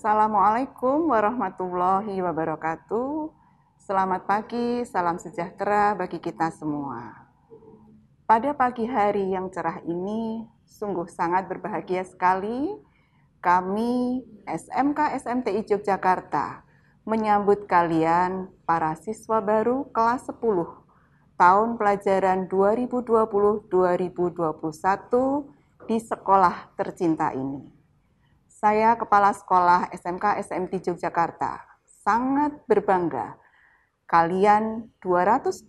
Assalamualaikum warahmatullahi wabarakatuh. Selamat pagi, salam sejahtera bagi kita semua. Pada pagi hari yang cerah ini, sungguh sangat berbahagia sekali kami SMK SMTI Yogyakarta menyambut kalian para siswa baru kelas 10 tahun pelajaran 2020-2021 di sekolah tercinta ini. Saya Kepala Sekolah SMK SMT Yogyakarta sangat berbangga kalian 288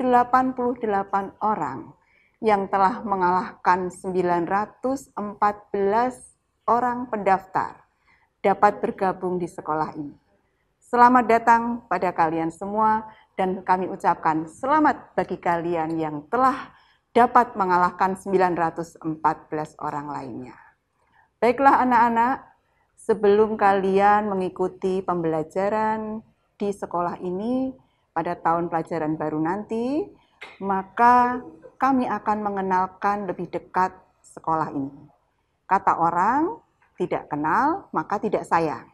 orang yang telah mengalahkan 914 orang pendaftar dapat bergabung di sekolah ini. Selamat datang pada kalian semua dan kami ucapkan selamat bagi kalian yang telah dapat mengalahkan 914 orang lainnya. Baiklah anak-anak, sebelum kalian mengikuti pembelajaran di sekolah ini pada tahun pelajaran baru nanti, maka kami akan mengenalkan lebih dekat sekolah ini. Kata orang, tidak kenal maka tidak sayang.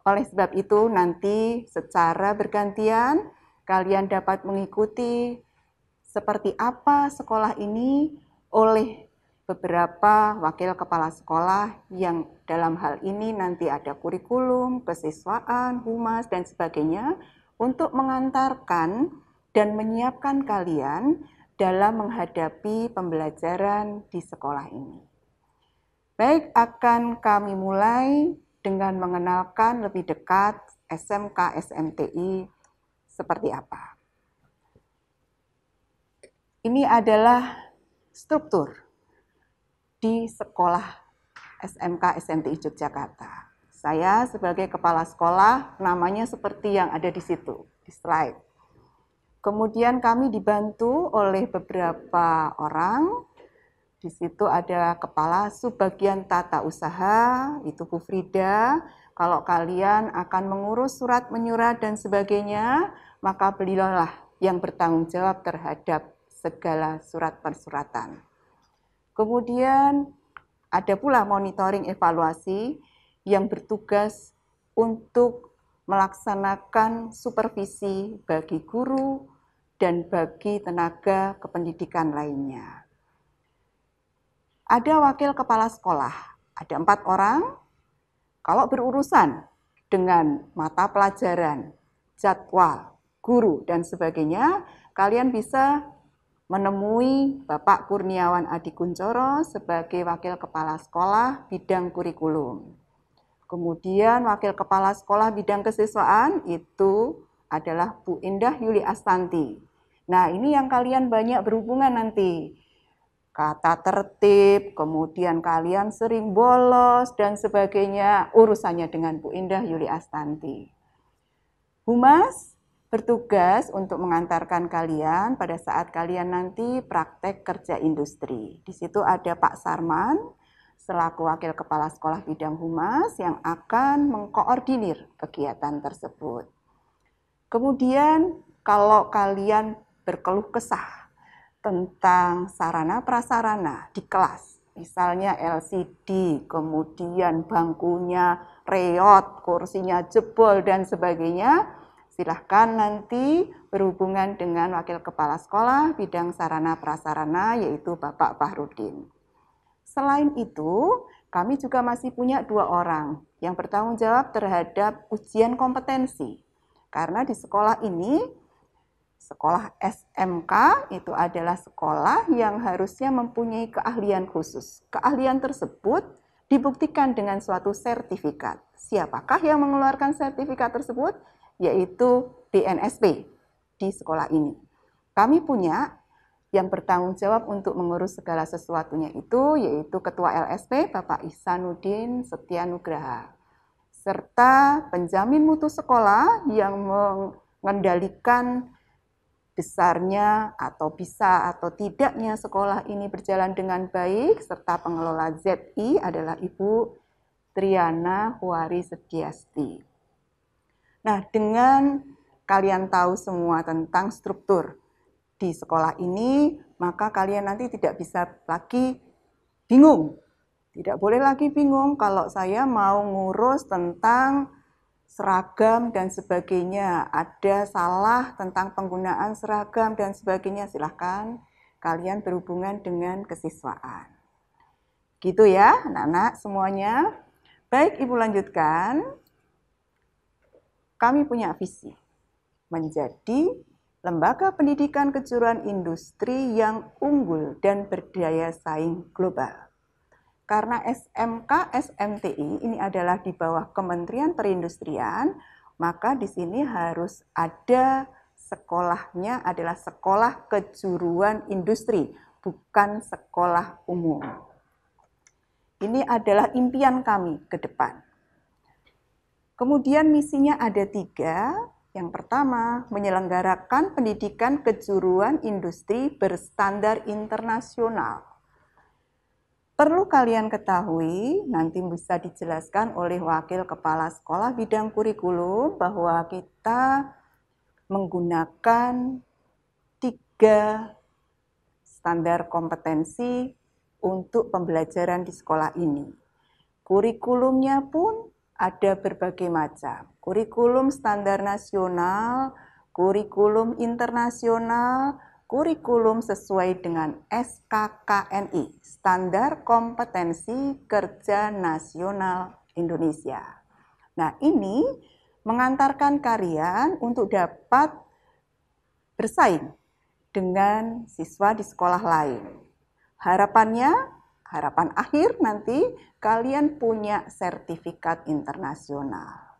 Oleh sebab itu nanti secara bergantian kalian dapat mengikuti seperti apa sekolah ini oleh beberapa wakil kepala sekolah yang dalam hal ini nanti ada kurikulum, kesiswaan, humas, dan sebagainya untuk mengantarkan dan menyiapkan kalian dalam menghadapi pembelajaran di sekolah ini. Baik, akan kami mulai dengan mengenalkan lebih dekat SMK SMTI seperti apa. Ini adalah struktur di sekolah SMK SMTI Yogyakarta. Saya sebagai kepala sekolah, namanya seperti yang ada di situ, di slide. Kemudian kami dibantu oleh beberapa orang. Di situ ada kepala subbagian tata usaha, itu Bu Frida. Kalau kalian akan mengurus surat menyurat dan sebagainya, maka beliaulah yang bertanggung jawab terhadap segala surat persuratan. Kemudian ada pula monitoring evaluasi yang bertugas untuk melaksanakan supervisi bagi guru dan bagi tenaga kependidikan lainnya. Ada wakil kepala sekolah, ada 4 orang. Kalau berurusan dengan mata pelajaran, jadwal, guru, dan sebagainya, kalian bisa menemui Bapak Kurniawan Adi Kuncoro sebagai Wakil Kepala Sekolah Bidang Kurikulum. Kemudian Wakil Kepala Sekolah Bidang Kesiswaan itu adalah Bu Indah Yuli Astanti. Nah, ini yang kalian banyak berhubungan nanti. Kata tertib, kemudian kalian sering bolos, dan sebagainya, urusannya dengan Bu Indah Yuli Astanti. Humas bertugas untuk mengantarkan kalian pada saat kalian nanti praktek kerja industri. Di situ ada Pak Sarman selaku Wakil Kepala Sekolah Bidang Humas yang akan mengkoordinir kegiatan tersebut. Kemudian kalau kalian berkeluh kesah tentang sarana prasarana di kelas, misalnya LCD, kemudian bangkunya reot, kursinya jebol, dan sebagainya, silahkan nanti berhubungan dengan Wakil Kepala Sekolah Bidang Sarana Prasarana, yaitu Bapak Fahrudin. Selain itu, kami juga masih punya 2 orang yang bertanggung jawab terhadap ujian kompetensi. Karena di sekolah ini, sekolah SMK itu adalah sekolah yang harusnya mempunyai keahlian khusus. Keahlian tersebut dibuktikan dengan suatu sertifikat. Siapakah yang mengeluarkan sertifikat tersebut? Yaitu BNSP di sekolah ini. Kami punya yang bertanggung jawab untuk mengurus segala sesuatunya itu, yaitu Ketua LSP Bapak Ihsanuddin Setyanugraha, serta penjamin mutu sekolah yang mengendalikan besarnya atau bisa atau tidaknya sekolah ini berjalan dengan baik, serta pengelola ZI adalah Ibu Triana Huari Setiasti. Nah, dengan kalian tahu semua tentang struktur di sekolah ini, maka kalian nanti tidak bisa lagi bingung. Tidak boleh lagi bingung kalau saya mau ngurus tentang seragam dan sebagainya, ada salah tentang penggunaan seragam dan sebagainya, silahkan kalian berhubungan dengan kesiswaan. Gitu ya anak-anak semuanya. Baik, Ibu lanjutkan. Kami punya visi menjadi lembaga pendidikan kejuruan industri yang unggul dan berdaya saing global. Karena SMK SMTI ini adalah di bawah Kementerian Perindustrian, maka di sini harus ada sekolahnya adalah sekolah kejuruan industri, bukan sekolah umum. Ini adalah impian kami ke depan. Kemudian misinya ada 3. Yang pertama, menyelenggarakan pendidikan kejuruan industri berstandar internasional. Perlu kalian ketahui, nanti bisa dijelaskan oleh Wakil Kepala Sekolah Bidang Kurikulum bahwa kita menggunakan 3 standar kompetensi untuk pembelajaran di sekolah ini. Kurikulumnya pun ada berbagai macam. Kurikulum standar nasional, kurikulum internasional, kurikulum sesuai dengan SKKNI, Standar Kompetensi Kerja Nasional Indonesia. Nah, ini mengantarkan kalian untuk dapat bersaing dengan siswa di sekolah lain. Harapan akhir nanti kalian punya sertifikat internasional.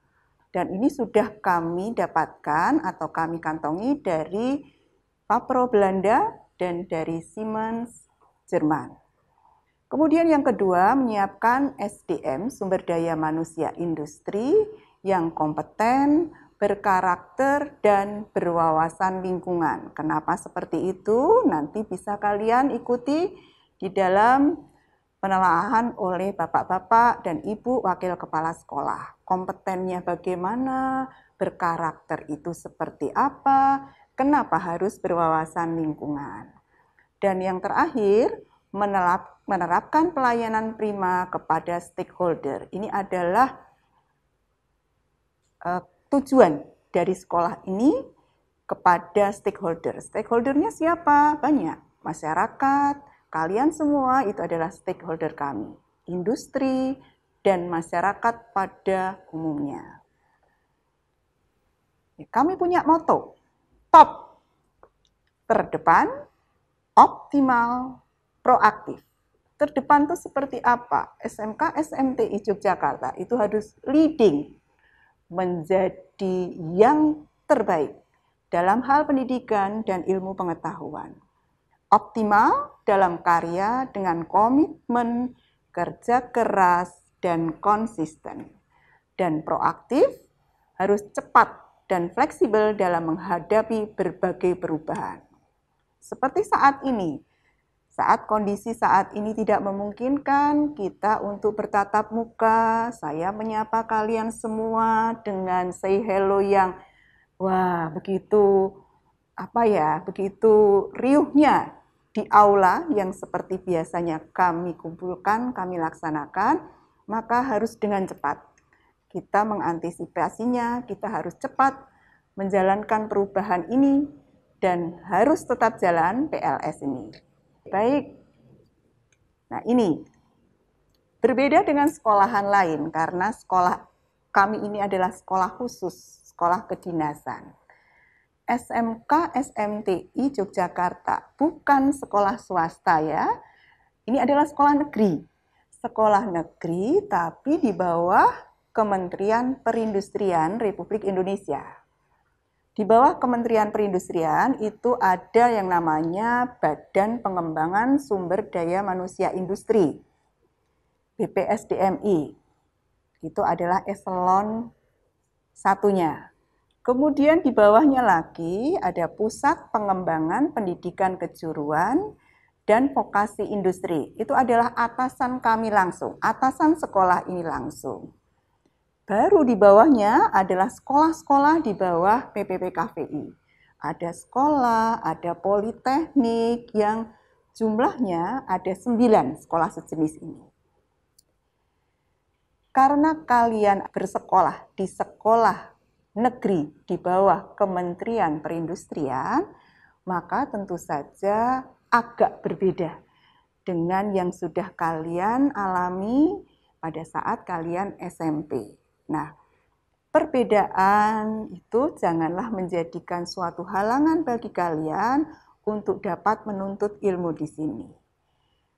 Dan ini sudah kami dapatkan atau kami kantongi dari Papro Belanda dan dari Siemens Jerman. Kemudian yang kedua, menyiapkan SDM, sumber daya manusia industri yang kompeten, berkarakter, dan berwawasan lingkungan. Kenapa seperti itu? Nanti bisa kalian ikuti di dalam penelaahan oleh Bapak-Bapak dan Ibu Wakil Kepala Sekolah. Kompetennya bagaimana, berkarakter itu seperti apa, kenapa harus berwawasan lingkungan. Dan yang terakhir, menerapkan pelayanan prima kepada stakeholder. Ini adalah tujuan dari sekolah ini kepada stakeholder. Stakeholdernya siapa? Banyak. Masyarakat, kalian semua itu adalah stakeholder kami. Industri dan masyarakat pada umumnya. Kami punya moto, top, terdepan, optimal, proaktif. Terdepan itu seperti apa? SMK SMTI Yogyakarta itu harus leading, menjadi yang terbaik dalam hal pendidikan dan ilmu pengetahuan. Optimal dalam karya dengan komitmen, kerja keras, dan konsisten. Dan proaktif harus cepat dan fleksibel dalam menghadapi berbagai perubahan. Seperti saat ini, saat kondisi saat ini tidak memungkinkan kita untuk bertatap muka, saya menyapa kalian semua dengan say hello yang begitu riuhnya di aula yang seperti biasanya kami kumpulkan, kami laksanakan, maka harus dengan cepat. Kita mengantisipasinya, kita harus cepat menjalankan perubahan ini dan harus tetap jalan PLS ini. Baik, nah ini berbeda dengan sekolahan lain karena sekolah kami ini adalah sekolah khusus, sekolah kedinasan. SMK SMTI Yogyakarta bukan sekolah swasta ya, ini adalah sekolah negeri. Sekolah negeri tapi di bawah Kementerian Perindustrian Republik Indonesia. Di bawah Kementerian Perindustrian itu ada yang namanya Badan Pengembangan Sumber Daya Manusia Industri, BPSDMI. Itu adalah eselon satunya. Kemudian di bawahnya lagi ada Pusat Pengembangan Pendidikan Kejuruan dan Vokasi Industri. Itu adalah atasan kami langsung, atasan sekolah ini langsung. Baru di bawahnya adalah sekolah-sekolah di bawah PPPKVI. Ada sekolah, ada politeknik yang jumlahnya ada 9 sekolah sejenis ini. karena kalian bersekolah di sekolah negeri di bawah Kementerian Perindustrian, maka tentu saja agak berbeda dengan yang sudah kalian alami pada saat kalian SMP. Nah, perbedaan itu janganlah menjadikan suatu halangan bagi kalian untuk dapat menuntut ilmu di sini.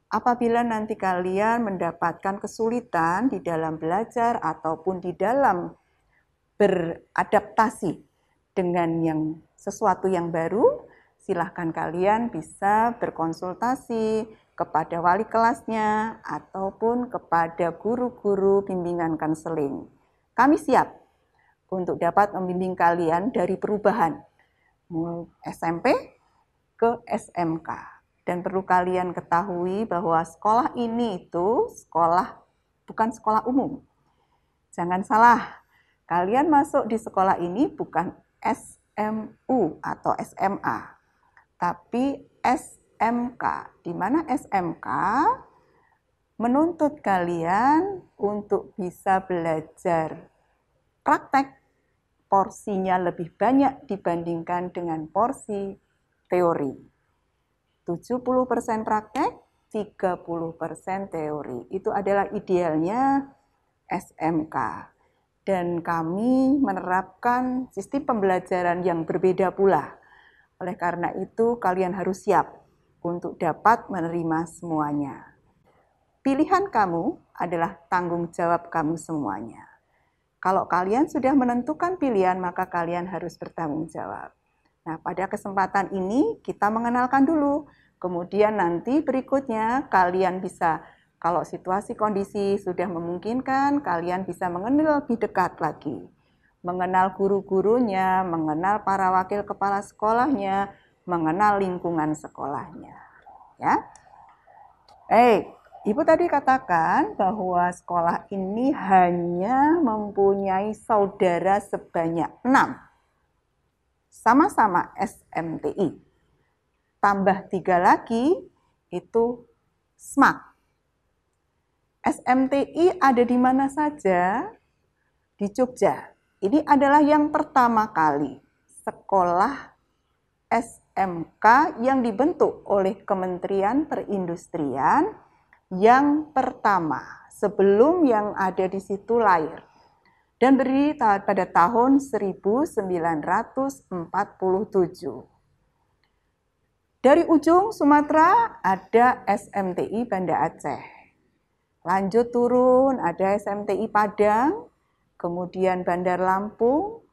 Apabila nanti kalian mendapatkan kesulitan di dalam belajar ataupun di dalam beradaptasi dengan sesuatu yang baru, silahkan kalian bisa berkonsultasi kepada wali kelasnya ataupun kepada guru-guru bimbingan konseling. Kami siap untuk dapat membimbing kalian dari perubahan SMP ke SMK. Dan perlu kalian ketahui bahwa sekolah ini itu bukan sekolah umum. Jangan salah, kalian masuk di sekolah ini bukan SMU atau SMA, tapi SMK, di mana SMK menuntut kalian untuk bisa belajar praktek, porsinya lebih banyak dibandingkan dengan porsi teori. 70% praktek, 30% teori. Itu adalah idealnya SMK. Dan kami menerapkan sistem pembelajaran yang berbeda pula. Oleh karena itu, kalian harus siap untuk dapat menerima semuanya. Pilihan kamu adalah tanggung jawab kamu semuanya. Kalau kalian sudah menentukan pilihan, maka kalian harus bertanggung jawab. Nah, pada kesempatan ini kita mengenalkan dulu. Kemudian nanti berikutnya kalian bisa, kalau situasi kondisi sudah memungkinkan, kalian bisa mengenal lebih dekat lagi. Mengenal guru-gurunya, mengenal para wakil kepala sekolahnya, mengenal lingkungan sekolahnya. Ya. Ibu tadi katakan bahwa sekolah ini hanya mempunyai saudara sebanyak 6. Sama-sama SMTI. Tambah 3 lagi, itu SMAK. SMTI ada di mana saja? Di Jogja. Ini adalah yang pertama kali sekolah SMK yang dibentuk oleh Kementerian Perindustrian yang pertama sebelum yang ada di situ lahir. Dan berdiri pada tahun 1947. Dari ujung Sumatera ada SMTI Banda Aceh. Lanjut turun ada SMTI Padang, kemudian Bandar Lampung,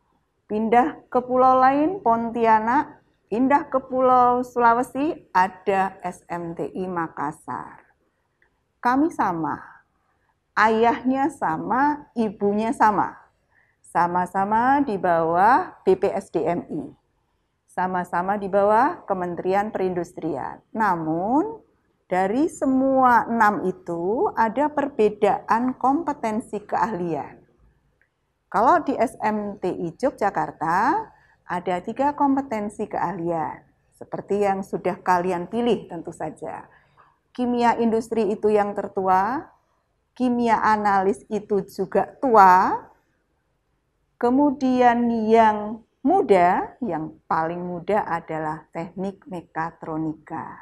pindah ke pulau lain Pontianak, pindah ke pulau Sulawesi ada SMTI Makassar. Kami sama. Ayahnya sama, ibunya sama. Sama-sama di bawah BPSDMI. Sama-sama di bawah Kementerian Perindustrian. Namun, dari semua 6 itu ada perbedaan kompetensi keahlian. Kalau di SMTI Yogyakarta, ada 3 kompetensi keahlian. Seperti yang sudah kalian pilih tentu saja. Kimia industri itu yang tertua, kimia analis itu juga tua, kemudian yang muda, yang paling muda adalah teknik mekatronika.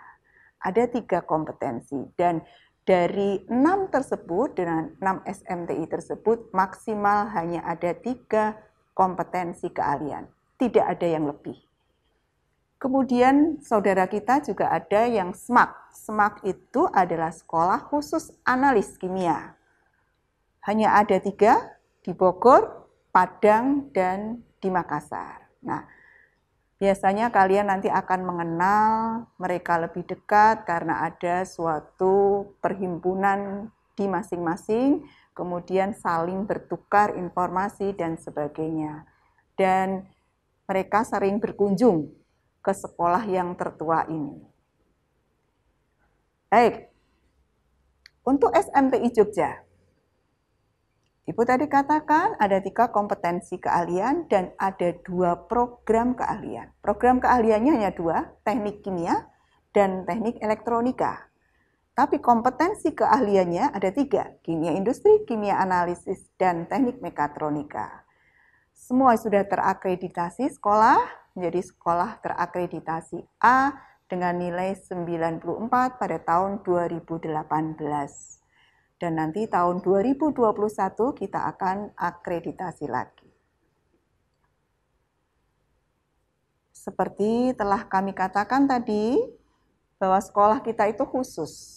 Ada 3 kompetensi dan dari 6 tersebut, dengan 6 SMTI tersebut maksimal hanya ada 3 kompetensi keahlian, tidak ada yang lebih. Kemudian saudara kita juga ada yang SMAK. SMAK itu adalah sekolah khusus analis kimia. Hanya ada 3 di Bogor, Padang, dan di Makassar. Nah, biasanya kalian nanti akan mengenal mereka lebih dekat karena ada suatu perhimpunan di masing-masing, kemudian saling bertukar informasi dan sebagainya. Dan mereka sering berkunjung ke sekolah yang tertua ini. Baik, untuk SMTI Jogja, Ibu tadi katakan ada 3 kompetensi keahlian dan ada 2 program keahlian. Program keahliannya hanya 2, teknik kimia dan teknik elektronika. Tapi kompetensi keahliannya ada 3, kimia industri, kimia analisis, dan teknik mekatronika. Semua sudah terakreditasi sekolah, menjadi sekolah terakreditasi A dengan nilai 94 pada tahun 2018. Dan nanti tahun 2021 kita akan akreditasi lagi. Seperti telah kami katakan tadi, bahwa sekolah kita itu khusus.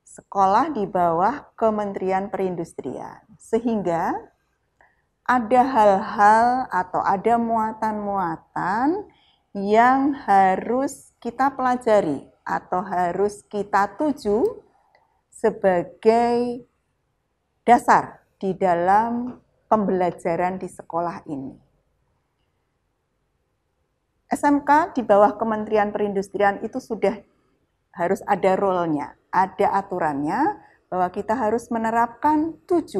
Sekolah di bawah Kementerian Perindustrian. Sehingga ada hal-hal atau ada muatan-muatan yang harus kita pelajari atau harus kita tuju sebagai dasar di dalam pembelajaran di sekolah ini. SMK di bawah Kementerian Perindustrian itu sudah harus ada role-nya, ada aturannya bahwa kita harus menerapkan 7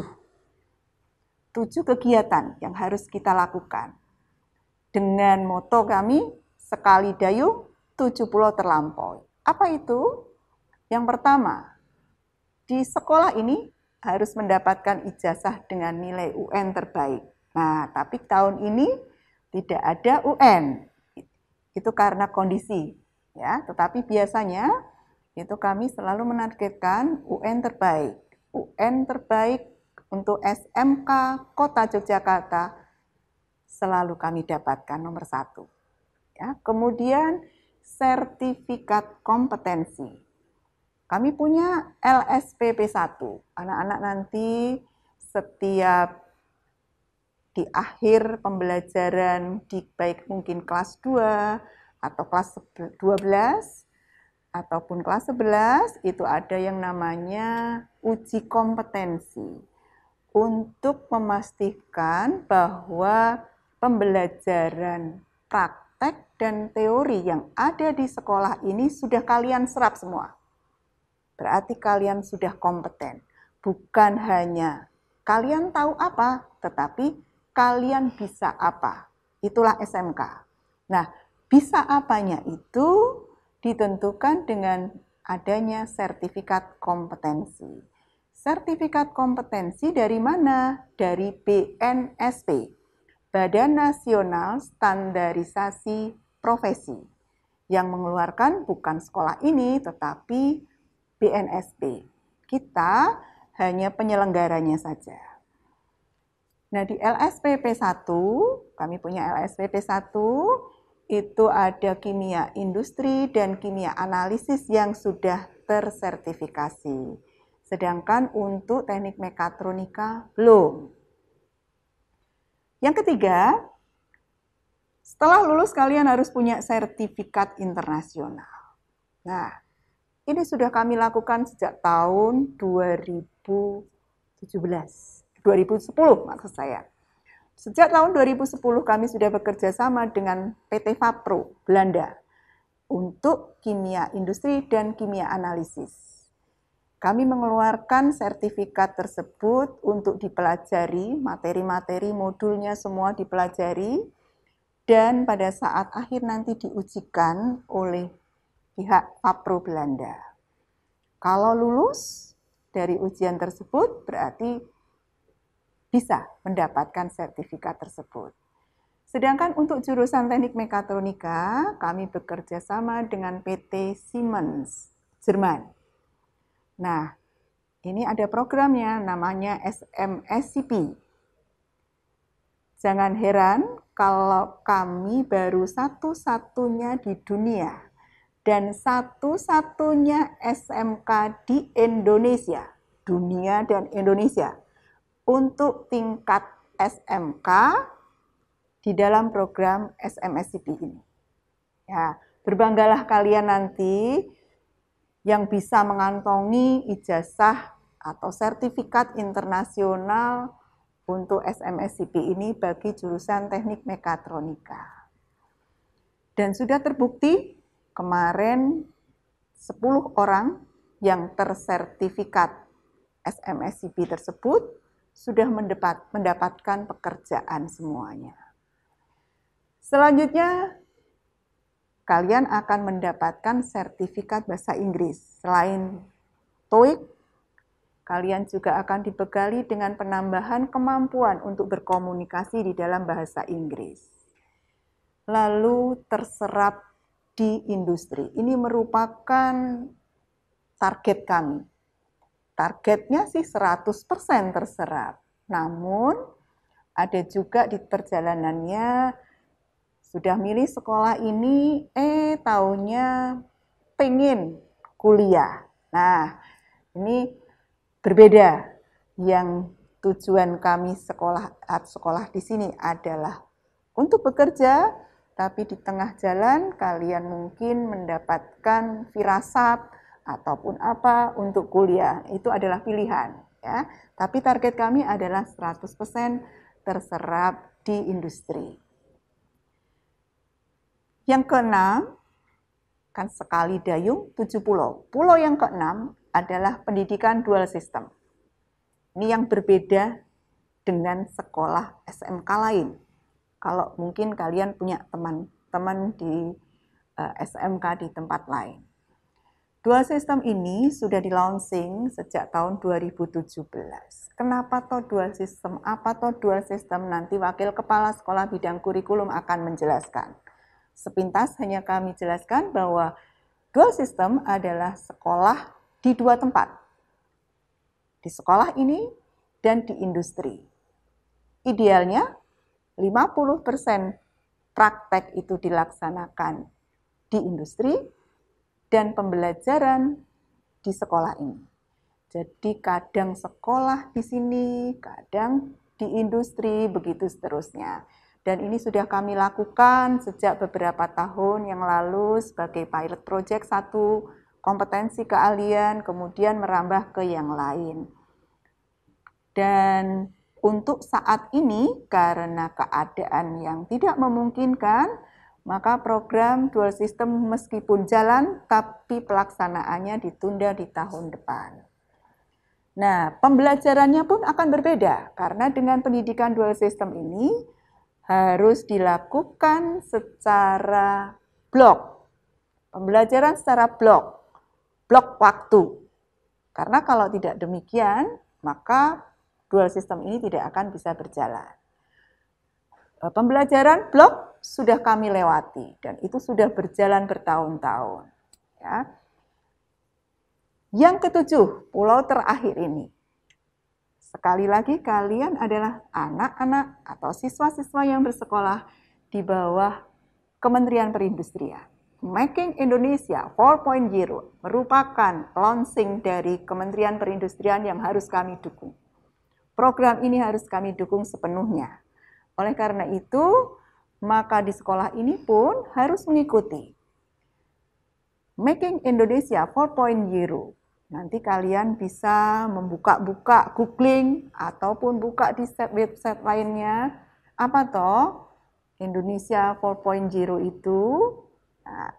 kegiatan yang harus kita lakukan. Dengan moto kami, sekali dayung, 7 pulau terlampaui. Apa itu? Yang pertama, di sekolah ini harus mendapatkan ijazah dengan nilai UN terbaik. Nah, tapi tahun ini tidak ada UN. Itu karena kondisi, ya. Tetapi biasanya itu kami selalu menargetkan UN terbaik. UN terbaik untuk SMK Kota Yogyakarta selalu kami dapatkan nomor 1. Ya, kemudian sertifikat kompetensi. Kami punya LSPP 1. Anak-anak nanti setiap di akhir pembelajaran di baik mungkin kelas 2 atau kelas 12 ataupun kelas 11 itu ada yang namanya uji kompetensi untuk memastikan bahwa pembelajaran praktek dan teori yang ada di sekolah ini sudah kalian serap semua. Berarti kalian sudah kompeten. Bukan hanya kalian tahu apa, tetapi kalian bisa apa. Itulah SMK. Nah, bisa apanya itu ditentukan dengan adanya sertifikat kompetensi. Sertifikat kompetensi dari mana? Dari BNSP, Badan Nasional Standarisasi Profesi, yang mengeluarkan bukan sekolah ini, tetapi BNSP. Kita hanya penyelenggaranya saja. Nah, di LSPP 1, kami punya LSPP 1, itu ada kimia industri dan kimia analisis yang sudah tersertifikasi. Sedangkan untuk teknik mekatronika belum. Yang ketiga, setelah lulus kalian harus punya sertifikat internasional. Nah, ini sudah kami lakukan sejak tahun 2010 maksud saya. Sejak tahun 2010 kami sudah bekerja sama dengan PT Vapro Belanda untuk kimia industri dan kimia analisis. Kami mengeluarkan sertifikat tersebut untuk dipelajari, materi-materi modulnya semua dipelajari, dan pada saat akhir nanti diujikan oleh pihak Vapro Belanda. Kalau lulus dari ujian tersebut berarti bisa mendapatkan sertifikat tersebut. Sedangkan untuk jurusan teknik mekatronika, kami bekerja sama dengan PT Siemens, Jerman. Nah, ini ada programnya namanya SMSCP. Jangan heran kalau kami baru satu-satunya di dunia dan satu-satunya SMK di Indonesia, dunia dan Indonesia, untuk tingkat SMK di dalam program SMSCP ini. Ya, berbanggalah kalian nanti yang bisa mengantongi ijazah atau sertifikat internasional untuk SMSCP ini bagi jurusan teknik mekatronika. Dan sudah terbukti kemarin 10 orang yang tersertifikat SMSCP tersebut sudah mendapatkan pekerjaan semuanya. Selanjutnya, kalian akan mendapatkan sertifikat bahasa Inggris. Selain TOEIC, kalian juga akan dibekali dengan penambahan kemampuan untuk berkomunikasi di dalam bahasa Inggris. Lalu terserap di industri. Ini merupakan target kami. Targetnya sih 100% terserap. Namun ada juga di perjalanannya sudah milih sekolah ini, taunya pengen kuliah. Nah, ini berbeda. Yang tujuan kami sekolah di sini adalah untuk bekerja, tapi di tengah jalan kalian mungkin mendapatkan firasat ataupun apa untuk kuliah. Itu adalah pilihan, ya. Tapi target kami adalah 100% terserap di industri. Yang keenam, kan sekali dayung 7 pulau. Pulau yang keenam adalah pendidikan dual system. Ini yang berbeda dengan sekolah SMK lain. Kalau mungkin kalian punya teman-teman di SMK di tempat lain. Dual system ini sudah di-launching sejak tahun 2017. Kenapa toh dual system? Apa toh dual system? Nanti Wakil Kepala Sekolah Bidang Kurikulum akan menjelaskan. Sepintas hanya kami jelaskan bahwa dual system adalah sekolah di dua tempat. Di sekolah ini dan di industri. Idealnya 50% praktek itu dilaksanakan di industri dan pembelajaran di sekolah ini. Jadi kadang sekolah di sini, kadang di industri, begitu seterusnya. Dan ini sudah kami lakukan sejak beberapa tahun yang lalu sebagai pilot project satu kompetensi keahlian, kemudian merambah ke yang lain. Dan untuk saat ini, karena keadaan yang tidak memungkinkan, maka program dual system meskipun jalan, tapi pelaksanaannya ditunda di tahun depan. Nah, pembelajarannya pun akan berbeda, karena dengan pendidikan dual system ini, harus dilakukan secara blok. Pembelajaran secara blok waktu. Karena kalau tidak demikian, maka dual system ini tidak akan bisa berjalan. Pembelajaran blok sudah kami lewati dan itu sudah berjalan bertahun-tahun. Ya. Yang ketujuh, pulau terakhir ini. Sekali lagi kalian adalah anak-anak atau siswa-siswa yang bersekolah di bawah Kementerian Perindustrian. Making Indonesia 4.0 merupakan launching dari Kementerian Perindustrian yang harus kami dukung. Program ini harus kami dukung sepenuhnya. Oleh karena itu, maka di sekolah ini pun harus mengikuti Making Indonesia 4.0. Nanti kalian bisa membuka-buka, googling, ataupun buka di website lainnya. Apa toh Indonesia 4.0 itu? Nah,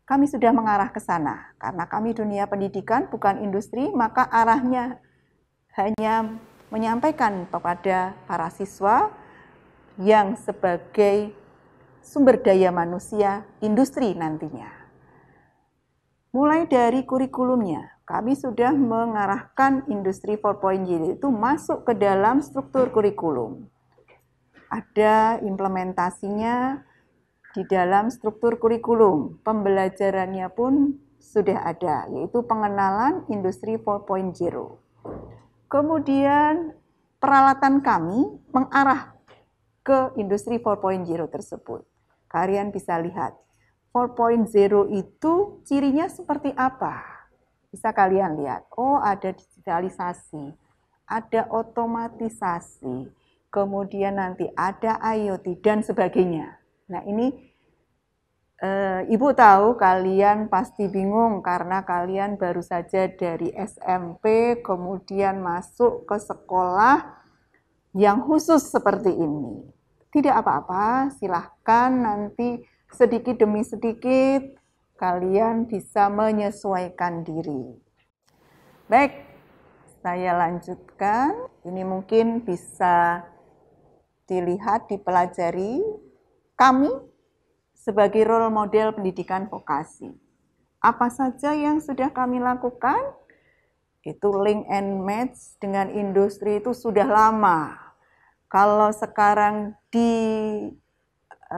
kami sudah mengarah ke sana. Karena kami dunia pendidikan, bukan industri, maka arahnya hanya menyampaikan kepada para siswa yang sebagai sumber daya manusia industri nantinya. Mulai dari kurikulumnya, kami sudah mengarahkan industri 4.0 itu masuk ke dalam struktur kurikulum. Ada implementasinya di dalam struktur kurikulum. Pembelajarannya pun sudah ada, yaitu pengenalan industri 4.0. Kemudian peralatan kami mengarah ke industri 4.0 tersebut. Kalian bisa lihat, 4.0 itu cirinya seperti apa? Bisa kalian lihat, ada digitalisasi, ada otomatisasi, kemudian nanti ada IoT dan sebagainya. Nah ini Ibu tahu kalian pasti bingung karena kalian baru saja dari SMP kemudian masuk ke sekolah yang khusus seperti ini. Tidak apa-apa, silahkan nanti sedikit demi sedikit kalian bisa menyesuaikan diri. Baik, saya lanjutkan. Ini mungkin bisa dilihat, dipelajari. Kami sebagai role model pendidikan vokasi. Apa saja yang sudah kami lakukan? Itu link and match dengan industri itu sudah lama. Kalau sekarang di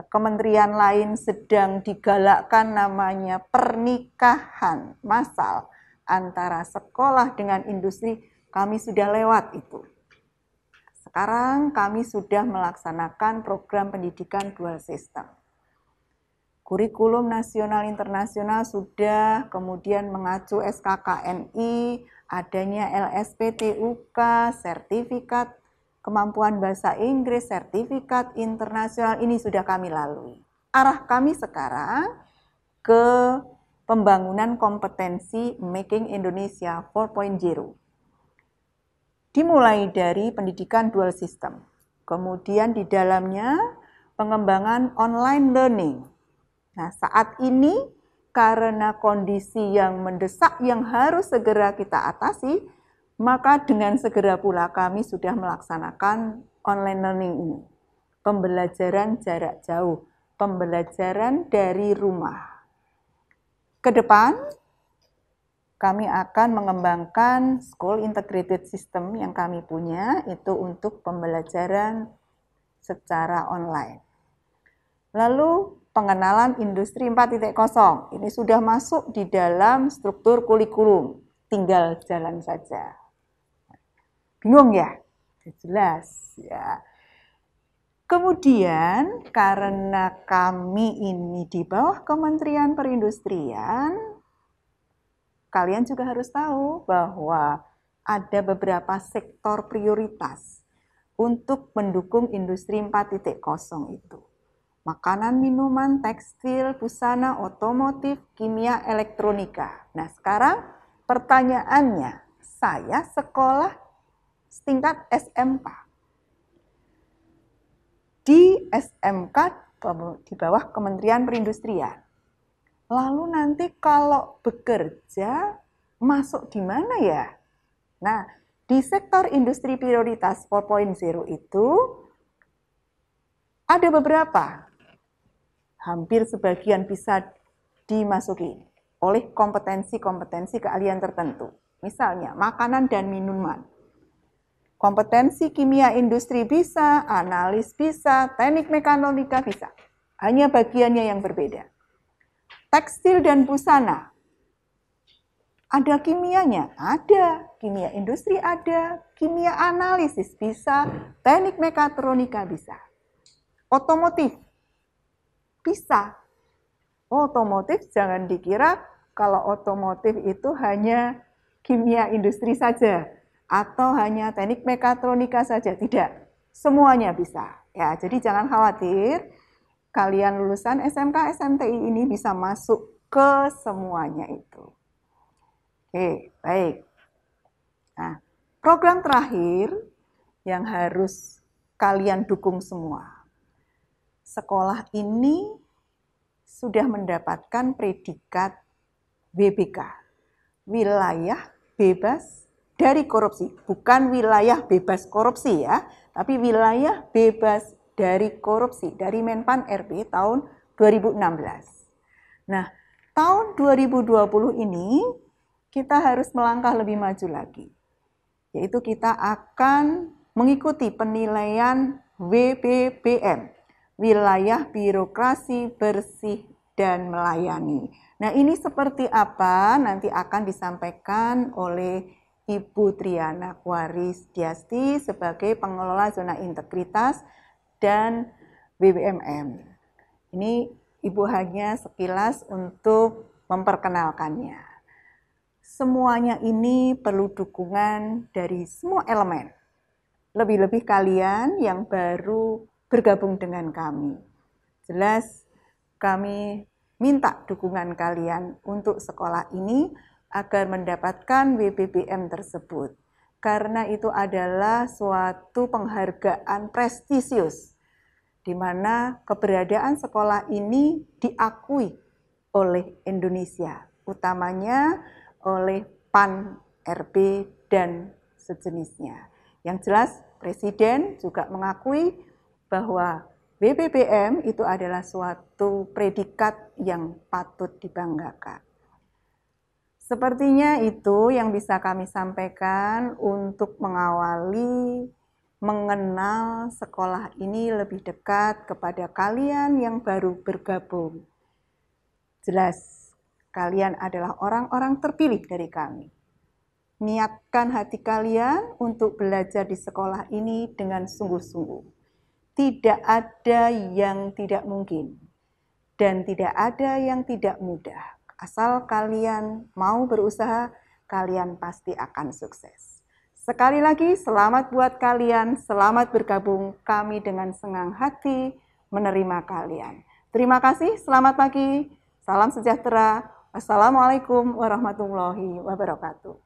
kementerian lain sedang digalakkan namanya pernikahan massal antara sekolah dengan industri, kami sudah lewat itu. Sekarang kami sudah melaksanakan program pendidikan dual system. Kurikulum nasional internasional sudah, kemudian mengacu SKKNI, adanya LSPTUK, sertifikat kemampuan bahasa Inggris, sertifikat internasional, ini sudah kami lalui. Arah kami sekarang ke pembangunan kompetensi Making Indonesia 4.0. Dimulai dari pendidikan dual system, kemudian di dalamnya pengembangan online learning. Nah, saat ini karena kondisi yang mendesak yang harus segera kita atasi, maka dengan segera pula kami sudah melaksanakan online learning ini. Pembelajaran jarak jauh, pembelajaran dari rumah. Ke depan, kami akan mengembangkan School Integrated System yang kami punya, itu untuk pembelajaran secara online. Lalu, pengenalan industri 4.0, ini sudah masuk di dalam struktur kurikulum, tinggal jalan saja. Bingung ya? Jelas ya. Kemudian karena kami ini di bawah Kementerian Perindustrian, kalian juga harus tahu bahwa ada beberapa sektor prioritas untuk mendukung industri 4.0 itu. Makanan, minuman, tekstil, busana, otomotif, kimia, elektronika. Nah, sekarang pertanyaannya, saya sekolah setingkat SMK. Di SMK di bawah Kementerian Perindustrian. Lalu nanti kalau bekerja, masuk di mana ya? Nah, di sektor industri prioritas 4.0 itu ada beberapa. Hampir sebagian bisa dimasuki oleh kompetensi-kompetensi keahlian tertentu. Misalnya, makanan dan minuman. Kompetensi kimia industri bisa, analis bisa, teknik mekatronika bisa. Hanya bagiannya yang berbeda. Tekstil dan busana. Ada kimianya? Ada. Kimia industri ada. Kimia analisis bisa. Teknik mekatronika bisa. Otomotif. Bisa. Otomotif jangan dikira kalau otomotif itu hanya kimia industri saja atau hanya teknik mekatronika saja. Tidak. Semuanya bisa. Ya, jadi jangan khawatir. Kalian lulusan SMK, SMTI ini bisa masuk ke semuanya itu. Oke, baik. Nah, program terakhir yang harus kalian dukung semua. Sekolah ini sudah mendapatkan predikat WBK, wilayah bebas dari korupsi. Bukan wilayah bebas korupsi ya, tapi wilayah bebas dari korupsi, dari Menpan RB tahun 2016. Nah, tahun 2020 ini kita harus melangkah lebih maju lagi. Yaitu kita akan mengikuti penilaian WBBM, wilayah birokrasi bersih dan melayani. Nah, ini seperti apa nanti akan disampaikan oleh Ibu Triana Kwaris Diasti sebagai pengelola zona integritas dan WBMM. Ini Ibu hanya sekilas untuk memperkenalkannya. Semuanya ini perlu dukungan dari semua elemen. Lebih-lebih kalian yang baru bergabung dengan kami. Jelas kami minta dukungan kalian untuk sekolah ini agar mendapatkan WBBM tersebut. Karena itu adalah suatu penghargaan prestisius, di mana keberadaan sekolah ini diakui oleh Indonesia, utamanya oleh PAN, RB, dan sejenisnya. Yang jelas, Presiden juga mengakui bahwa BBBM itu adalah suatu predikat yang patut dibanggakan. Sepertinya itu yang bisa kami sampaikan untuk mengawali mengenal sekolah ini lebih dekat kepada kalian yang baru bergabung. Jelas, kalian adalah orang-orang terpilih dari kami. Niatkan hati kalian untuk belajar di sekolah ini dengan sungguh-sungguh. Tidak ada yang tidak mungkin dan tidak ada yang tidak mudah. Asal kalian mau berusaha, kalian pasti akan sukses. Sekali lagi, selamat buat kalian, selamat bergabung. Kami dengan senang hati menerima kalian. Terima kasih, selamat pagi, salam sejahtera. Wassalamualaikum warahmatullahi wabarakatuh.